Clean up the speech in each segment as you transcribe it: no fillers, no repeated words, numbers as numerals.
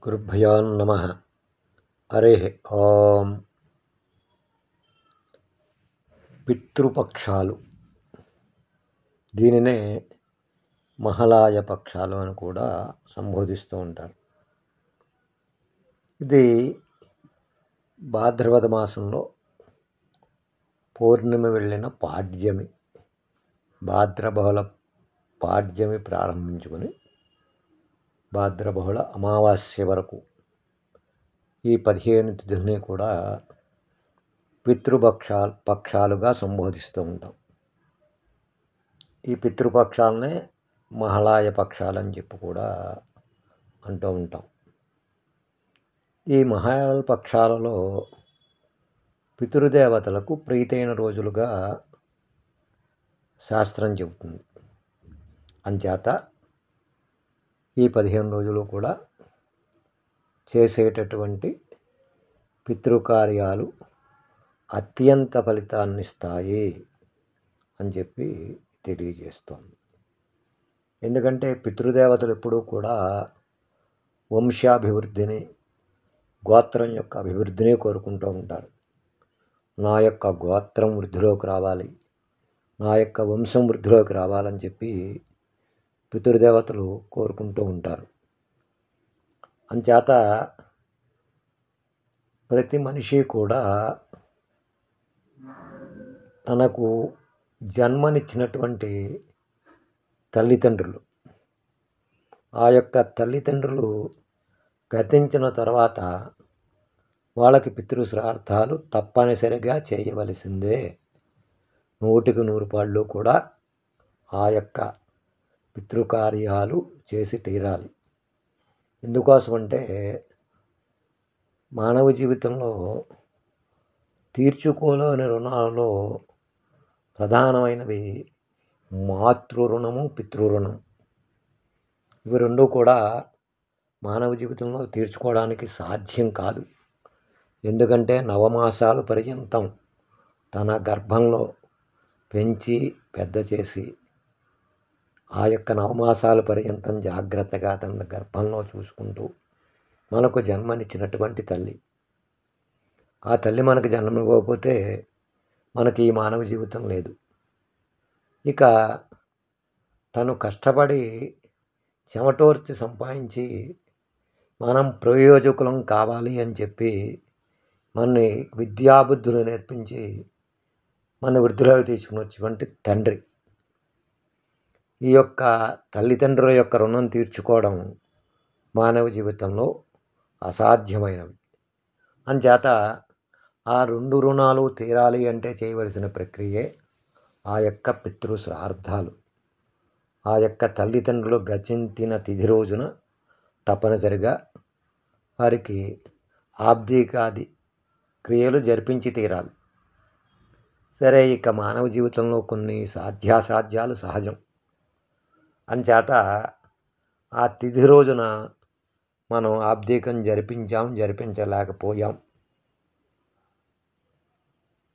గురుభ్యో నమః. హరి ఓం. పితృపక్షాలు, దీనినే మహాలయ పక్షాలు అని కూడా సంబోధిస్తూ ఉంటారు. ఇది భాద్రపద మాసంలో పౌర్ణమి వెళ్ళిన పాడ్యమి, భాద్రబహుళ పాడ్యమి ప్రారంభించుకొని భాద్రబహుళ అమావాస్య వరకు ఈ 15 తిథుల్ని కూడా పక్షాలుగా సంబోధిస్తూ ఉంటాం. ఈ పితృపక్షాలనే మహాలయ పక్షాలని చెప్పి కూడా అంటూ ఉంటాం. ఈ మహాలయ పక్షాలలో పితృదేవతలకు ప్రీతైన రోజులుగా శాస్త్రం చెబుతుంది. అంచేత ఈ 15 రోజులు కూడా చేసేటటువంటి పితృకార్యాలు అత్యంత ఫలితాన్నిస్తాయి అని చెప్పి తెలియజేస్తోంది. ఎందుకంటే పితృదేవతలు ఎప్పుడూ కూడా వంశాభివృద్ధిని, గోత్రం యొక్క అభివృద్ధిని కోరుకుంటూ ఉంటారు. నా యొక్క గోత్రం వృద్ధిలోకి రావాలి, నా యొక్క వంశం వృద్ధిలోకి రావాలని చెప్పి పితృదేవతలు కోరుకుంటూ ఉంటారు. అంచేత ప్రతి మనిషి కూడా తనకు జన్మనిచ్చినటువంటి తల్లిదండ్రులు, ఆ యొక్క తల్లిదండ్రులు గతించిన తర్వాత వాళ్ళకి పితృశ్రార్థాలు తప్పనిసరిగా చేయవలసిందే. 100కి 100 పాళ్ళు కూడా ఆ యొక్క పితృకార్యాలు చేసి తీరాలి. ఎందుకోసమంటే మానవ జీవితంలో తీర్చుకోలేని రుణాలలో ప్రధానమైనవి మాతృరుణము, పితృరుణం. ఇవి రెండు కూడా మానవ జీవితంలో తీర్చుకోవడానికి సాధ్యం కాదు. ఎందుకంటే నవమాసాల పర్యంతం తన గర్భంలో పెంచి పెద్ద చేసి ఆ యొక్క నవమాసాల పర్యంతం జాగ్రత్తగా తన గర్భంలో చూసుకుంటూ మనకు జన్మనిచ్చినటువంటి తల్లి, ఆ తల్లి మనకు జన్మనివ్వకపోతే మనకి ఈ మానవ జీవితం లేదు. ఇక తను కష్టపడి చెమటోర్చి సంపాదించి మనం ప్రయోజకులం కావాలి అని చెప్పి మనని విద్యాబుద్ధులు నేర్పించి మన వృద్ధిలోకి తీసుకుని వచ్చేటువంటి తండ్రి, ఈ యొక్క తల్లిదండ్రుల యొక్క రుణం తీర్చుకోవడం మానవ జీవితంలో అసాధ్యమైనవి. అంచేత ఆ 2 రుణాలు తీరాలి అంటే చేయవలసిన ప్రక్రియే ఆ యొక్క పితృశ్రార్థాలు. ఆ యొక్క తల్లిదండ్రులు గతించిన తిథి రోజున తప్పనిసరిగా వారికి ఆబ్దికాది క్రియలు జరిపించి తీరాలి. సరే, ఇక మానవ జీవితంలో కొన్ని సాధ్యాసాధ్యాలు సహజం. అంచేత ఆ తిథి రోజున మనం ఆబ్దికం జరిపించలేకపోయాం.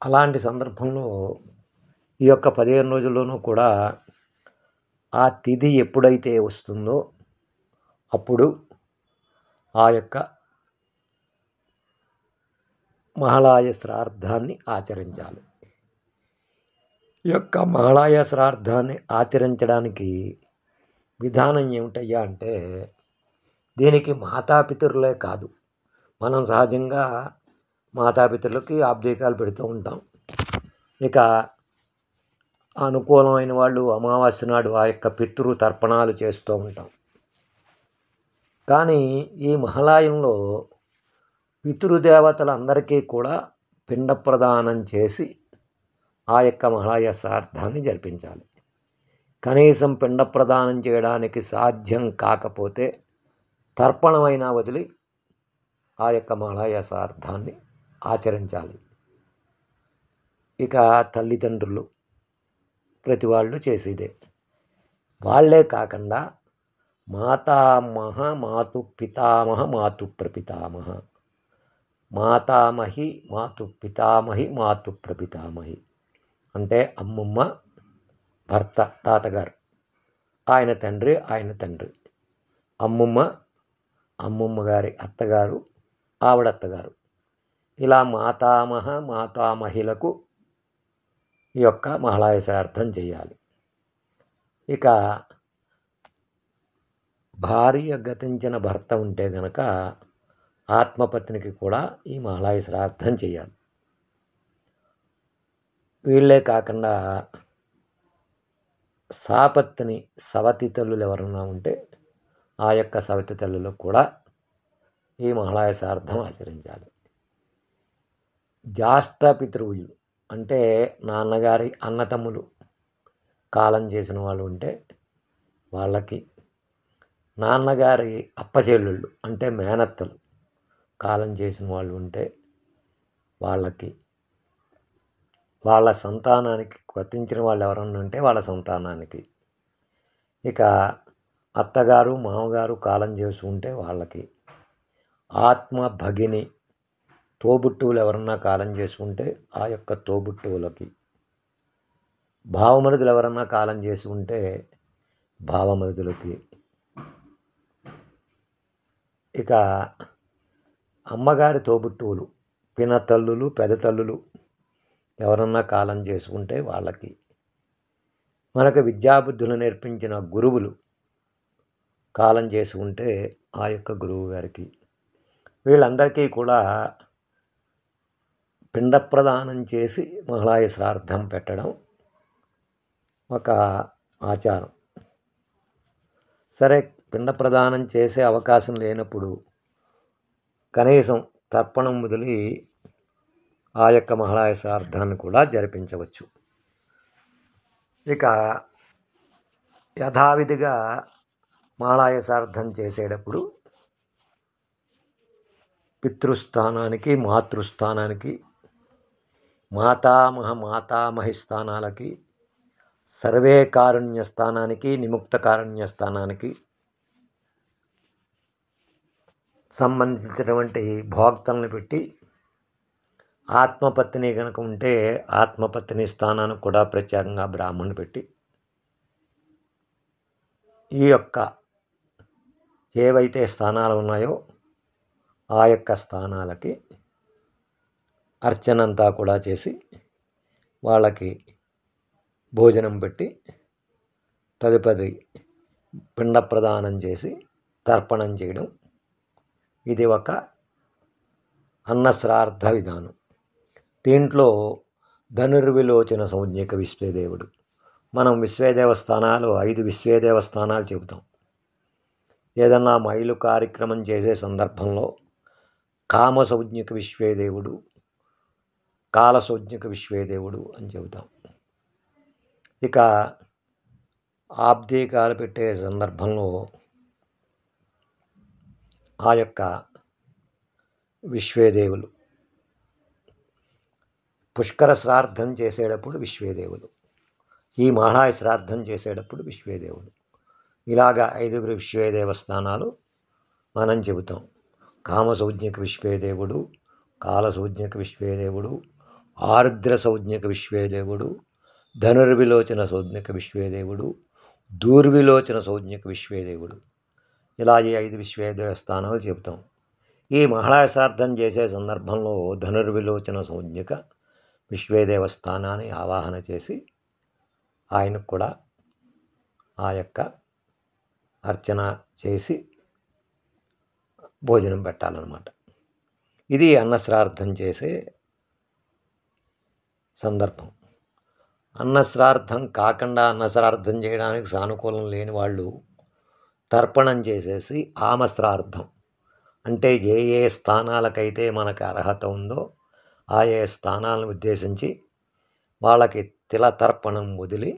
అలాంటి సందర్భంలో ఈ యొక్క 15 రోజుల్లోనూ కూడా ఆ తిథి ఎప్పుడైతే వస్తుందో అప్పుడు ఆ యొక్క మహాలయ శ్రార్థాన్ని ఆచరించాలి. ఈ యొక్క మహాలయ శ్రార్థాన్ని ఆచరించడానికి విధానం ఏమిటయ్యా అంటే, దీనికి మాతాపితరులే కాదు, మనం సహజంగా మాతాపితరులకి ఆబ్దికాలు పెడుతూ ఉంటాం. ఇక అనుకూలమైన వాళ్ళు అమావాస్య నాడు ఆ యొక్క పితృ తర్పణాలు చేస్తూ ఉంటాం. కానీ ఈ మహాలయంలో పితృదేవతలందరికీ కూడా పిండ ప్రదానం చేసి ఆ యొక్క మహాలయ శ్రార్థాన్ని జరిపించాలి. కనీసం పిండ ప్రదానం చేయడానికి సాధ్యం కాకపోతే తర్పణమైనా వదిలి ఆ యొక్క మహాలయ శ్రార్థాన్ని ఆచరించాలి. ఇక తల్లిదండ్రులు ప్రతి వాళ్ళు చేసేదే. వాళ్ళే కాకుండా మాతామహ, మాతు పితామహ, మాతు ప్రపితామహ, మాతామహి, మాతు పితామహి, మాతు ప్రపితామహి అంటే అమ్మమ్మ, భర్త, తాతగారు, ఆయన తండ్రి, అమ్మమ్మ, అమ్మమ్మ గారి అత్తగారు, ఆవిడత్తగారు, ఇలా మాతామహులకు ఈ యొక్క మహాళయ శ్రాద్ధం చేయాలి. ఇక భార్య గతించిన భర్త ఉంటే గనక ఆత్మపత్నికి కూడా ఈ మహాళయ శ్రాద్ధం చేయాలి. వీళ్ళే కాకుండా సాపత్ని సవతి తల్లులు ఎవరన్నా ఉంటే ఆ యొక్క సవతి తల్లులకు కూడా ఈ మహాళయ శ్రాద్ధం ఆచరించాలి. జ్యేష్ఠ పితృవులు అంటే నాన్నగారి అన్నతమ్ములు కాలం చేసిన వాళ్ళు ఉంటే వాళ్ళకి, నాన్నగారి అప్పచెల్లుళ్ళు అంటే మేనత్తలు కాలం చేసిన వాళ్ళు ఉంటే వాళ్ళకి, వాళ్ళ సంతానానికి గతించిన వాళ్ళు ఎవరన్నా ఉంటే వాళ్ళ సంతానానికి, ఇక అత్తగారు మామగారు కాలం చేసి ఉంటే వాళ్ళకి, ఆత్మ భగిని తోబుట్టువులు ఎవరన్నా కాలం చేసుకుంటే ఆ యొక్క తోబుట్టువులకి, భావమరుదులు ఎవరన్నా కాలం చేసి ఉంటే భావమరుదులకి, ఇక అమ్మగారి తోబుట్టువులు పినతల్లులు పెదతల్లులు ఎవరన్నా కాలం చేసుకుంటే వాళ్ళకి, మనకు విద్యాబుద్ధులు నేర్పించిన గురువులు కాలం చేసుకుంటే ఆ యొక్క గురువు గారికి, వీళ్ళందరికీ కూడా పిండ ప్రదానం చేసి మహాళయ శ్రాద్ధం పెట్టడం ఒక ఆచారం. సరే, పిండ ప్రదానం చేసే అవకాశం లేనప్పుడు కనీసం తర్పణం వదిలి ఆ యొక్క మహాళయ శ్రాద్ధాన్ని కూడా జరిపించవచ్చు. ఇక యథావిధిగా మహాళయ శ్రాద్ధం చేసేటప్పుడు పితృస్థానానికి, మాతృస్థానానికి, మాతామహి స్థానాలకి, సర్వే కారుణ్య స్థానానికి, నిముక్త కారుణ్య స్థానానికి సంబంధించినటువంటి భోక్తలను పెట్టి, ఆత్మపత్ని కనుక ఉంటే ఆత్మపత్ని స్థానానికి కూడా ప్రత్యేకంగా బ్రాహ్మణుని పెట్టి ఈ యొక్క ఏవైతే స్థానాలు ఉన్నాయో ఆ యొక్క స్థానాలకి అర్చనంతా కూడా చేసి వాళ్ళకి భోజనం పెట్టి తదుపరి పిండ ప్రదానం చేసి తర్పణం చేయడం, ఇది ఒక అన్నశ్రాద్ధ విధానం. దీంట్లో ధనుర్విలోచన సంజ్ఞక విశ్వేదేవుడు, మనం విశ్వేదేవస్థానాలు 5 విశ్వేదేవస్థానాలు చెబుతాం. ఏదన్నా మైలు కార్యక్రమం చేసే సందర్భంలో కామ సంజ్ఞక విశ్వేదేవుడు, కాల సంజ్ఞక విశ్వేదేవుడు అని చెబుతాం. ఇక ఆబ్దీకాలు పెట్టే సందర్భంలో ఆ యొక్క విశ్వేదేవులు, పుష్కర శ్రాద్ధం చేసేటప్పుడు విశ్వేదేవులు, ఈ మహాళయ శ్రాద్ధం చేసేటప్పుడు విశ్వేదేవులు, ఇలాగా 5 విశ్వేదేవస్థానాలు మనం చెబుతాం. కామసౌజ్ఞక విశ్వేదేవుడు, కాలసౌజ్ఞక విశ్వేదేవుడు, ఆరుద్ర సంజ్ఞక విశ్వేదేవుడు, ధనుర్విలోచన సంజ్ఞక విశ్వేదేవుడు, దూర్విలోచన సంజ్ఞక విశ్వేదేవుడు, ఇలా ఈ 5 విశ్వేదేవస్థానాలు చెబుతాం. ఈ మహాళయ శ్రాద్ధం చేసే సందర్భంలో ధనుర్విలోచన సంజ్ఞక విశ్వేదేవస్థానాన్ని ఆవాహన చేసి ఆయనకు కూడా ఆ యొక్క అర్చన చేసి భోజనం పెట్టాలన్నమాట. ఇది అన్నశ్రాద్ధం చేసే సందర్భం. అన్నశ్రాద్ధం కాకుండా అన్నశ్రాద్ధం చేయడానికి సానుకూలం లేని వాళ్ళు తర్పణం చేసేసి ఆమశ్రార్థం అంటే ఏ స్థానాలకైతే మనకు అర్హత ఉందో ఆ స్థానాలను ఉద్దేశించి వాళ్ళకి తిల తర్పణం వదిలి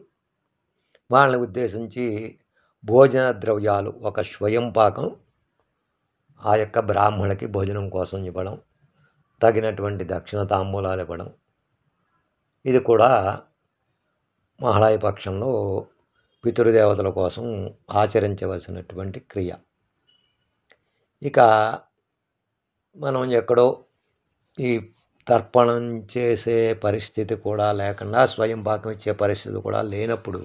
వాళ్ళని ఉద్దేశించి భోజన ద్రవ్యాలు ఒక స్వయం పాకం ఆ యొక్క బ్రాహ్మణికి భోజనం కోసం ఇవ్వడం, తగినటువంటి దక్షిణ తాంబూలాలు ఇవ్వడం, ఇది కూడా మహాళయ పక్షంలో పితృదేవతల కోసం ఆచరించవలసినటువంటి క్రియ. ఇక మనం ఎక్కడో ఈ తర్పణం చేసే పరిస్థితి కూడా లేకుండా, స్వయం పాకం ఇచ్చే పరిస్థితి కూడా లేనప్పుడు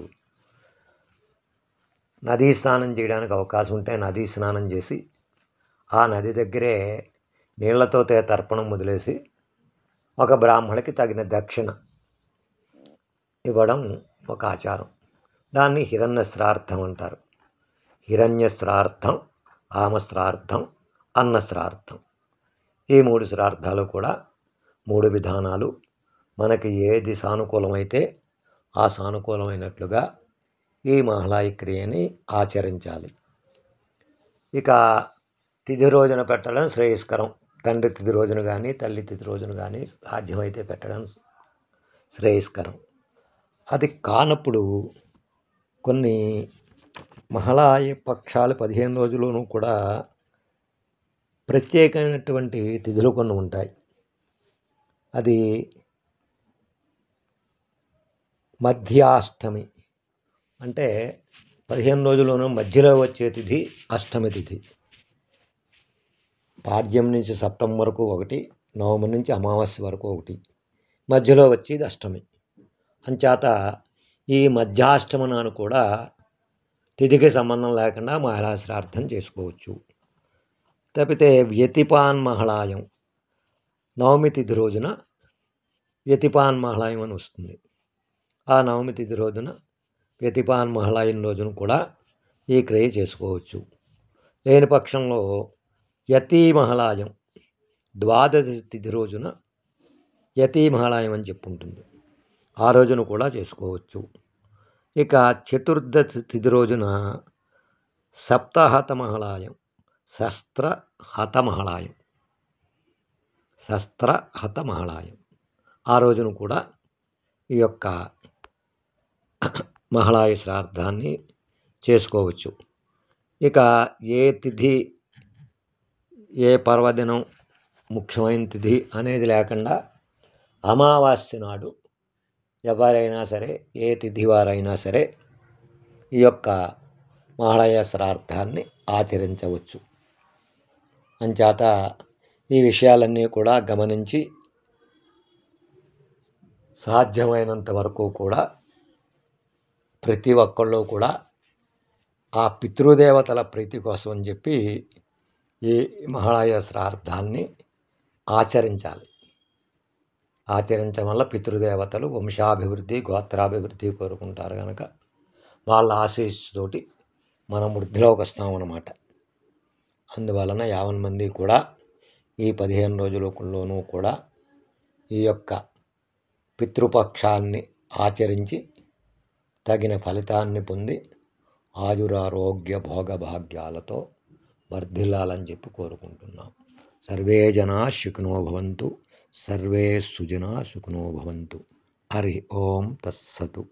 నదీ స్నానం చేయడానికి అవకాశం ఉంటే నదీ స్నానం చేసి ఆ నది దగ్గరే నీళ్లతో తర్పణం వదిలేసి ఒక బ్రాహ్మడికి తగిన దక్షిణ ఇవ్వడం ఒక ఆచారం. దాన్ని హిరణ్య శ్రార్థం అంటారు. హిరణ్య శ్రార్థం, ఆమ శ్రార్థం, అన్న శ్రార్థం. ఈ 3 శ్రార్థాలు కూడా 3 విధానాలు. మనకి ఏది సానుకూలమైతే ఆ సానుకూలమైనట్లుగా ఈ మహళాయి క్రియని ఆచరించాలి. ఇక తిథి రోజున పెట్టడం శ్రేయస్కరం. తండ్రి తిథి రోజున కానీ తల్లి తిథి రోజున కానీ సాధ్యమైతే పెట్టడం శ్రేయస్కరం. అది కానప్పుడు కొన్ని మహళాయి పక్షాలు 15 రోజుల్లోనూ కూడా ప్రత్యేకమైనటువంటి తిథులు కొన్ని ఉంటాయి. అది మధ్యాష్టమి అంటే 15 రోజుల్లోనూ మధ్యలో వచ్చే తిథి అష్టమి తిథి. పాడ్యం నుంచి సప్తం వరకు ఒకటి, నవమి నుంచి అమావాస్య వరకు ఒకటి, మధ్యలో వచ్చేది అష్టమి. అంచేత ఈ మధ్యాష్టమ నాడు కూడా తిథికి సంబంధం లేకుండా మహిళా శ్రార్థం చేసుకోవచ్చు. తప్పితే వ్యతిపాన్ మహళాయం, నవమి తిథి రోజున వ్యతిపాన్ మహళాయం అని వస్తుంది. ఆ నవమి తిథి రోజున వ్యతిపాన్ మహళాయం రోజున కూడా ఈ క్రియ చేసుకోవచ్చు. లేని పక్షంలో యతీ మహళాయం, ద్వాదశి తిథి రోజున యతీ మహళాయం అని చెప్పుంటుంది. ఆ రోజున కూడా చేసుకోవచ్చు. ఇక చతుర్దశి తిథి రోజున సప్తహత మహళాయం, శస్త్రహత మహళాయం, శస్త్రహత మహళాయం. ఆ రోజున కూడా ఈ యొక్క మహళాయి శ్రార్థాన్ని చేసుకోవచ్చు. ఇక ఏ తిథి, ఏ పర్వదినం, ముఖ్యమైన తిథి అనేది లేకుండా అమావాస్య నాడు ఎవరైనా సరే, ఏ తిథి వారైనా సరే ఈ యొక్క మహళాయ శ్రార్థాన్ని ఆచరించవచ్చు. అంచేత ఈ విషయాలన్నీ కూడా గమనించి సాధ్యమైనంత వరకు కూడా ప్రతి ఒక్కళ్ళు కూడా ఆ పితృదేవతల ప్రీతి కోసం అని చెప్పి ఈ మహళాయ శ్రార్థాన్ని ఆచరించాలి. ఆచరించడం వల్ల పితృదేవతలు వంశాభివృద్ధి, గోత్రాభివృద్ధి కోరుకుంటారు కనుక వాళ్ళ ఆశీస్సుతోటి మనం వృద్ధిలోకి వస్తామన్నమాట. అందువలన 50 మంది కూడా ఈ 15 రోజులలోనూ కూడా ఈ యొక్క పితృపక్షాన్ని ఆచరించి తగిన ఫలితాన్ని పొంది ఆయురారోగ్య భోగభాగ్యాలతో వర్ధిల్లాలని చెప్పి కోరుకుంటున్నాం. సర్వే జనా సుఖినో భవంతు, సర్వే సుజనా సుఖినో భవంతు. హరి ఓం తస్సతు.